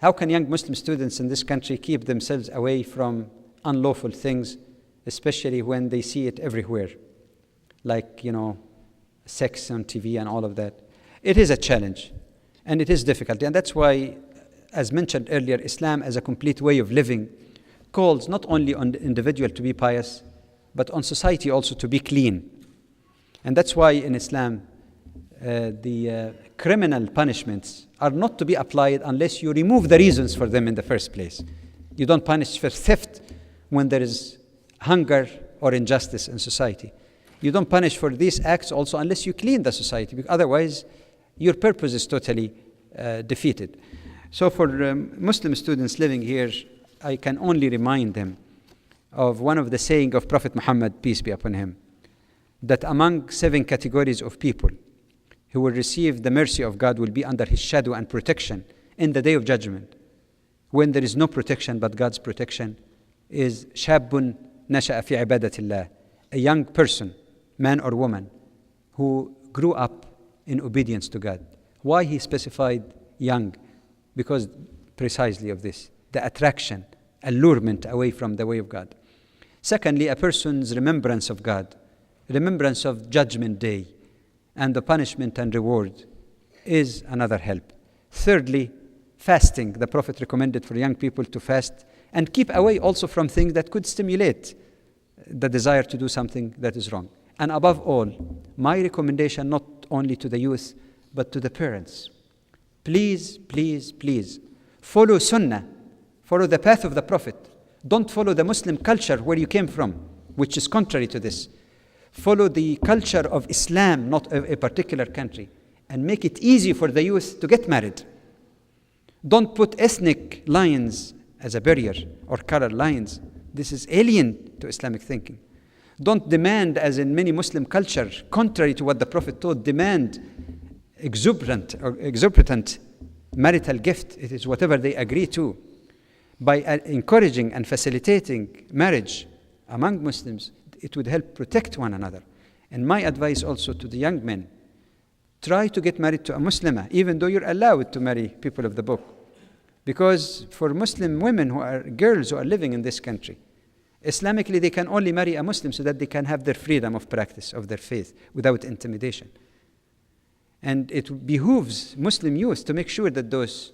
How can young Muslim students in this country keep themselves away from unlawful things, especially when they see it everywhere, like, sex on TV and all of that? It is a challenge, and it is difficult. And that's why, as mentioned earlier, Islam as a complete way of living calls not only on the individual to be pious, but on society also to be clean. And that's why in Islam, the criminal punishments are not to be applied unless you remove the reasons for them in the first place. You don't punish for theft when there is hunger or injustice in society. You don't punish for these acts also unless you clean the society, because otherwise your purpose is totally defeated. So for Muslim students living here, I can only remind them of one of the saying of Prophet Muhammad, peace be upon him, that among 7 categories of people who will receive the mercy of God will be under his shadow and protection in the day of judgment, when there is no protection but God's protection, is shabun nasha'a fi ibadatillah, a young person, man or woman, who grew up in obedience to God. Why he specified young? Because precisely of this, the attraction, allurement away from the way of God. Secondly, a person's remembrance of God, remembrance of Judgment Day, and the punishment and reward is another help. Thirdly, fasting. The Prophet recommended for young people to fast and keep away also from things that could stimulate the desire to do something that is wrong. And above all, my recommendation not only to the youth, but to the parents. Please, please, please, follow Sunnah, follow the path of the Prophet. Don't follow the Muslim culture where you came from, which is contrary to this. Follow the culture of Islam, not of a particular country, and make it easy for the youth to get married. Don't put ethnic lines as a barrier or color lines. This is alien to Islamic thinking. Don't demand, as in many Muslim culture, contrary to what the Prophet taught, demand exorbitant marital gift. It is whatever they agree to. By encouraging and facilitating marriage among Muslims, it would help protect one another. And my advice also to the young men, try to get married to a Muslimah, even though you're allowed to marry people of the book. Because for Muslim women who are girls who are living in this country, Islamically they can only marry a Muslim so that they can have their freedom of practice of their faith without intimidation. And it behooves Muslim youth to make sure that those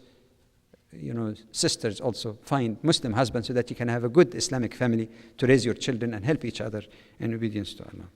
sisters also find Muslim husbands so that you can have a good Islamic family to raise your children and help each other in obedience to Allah.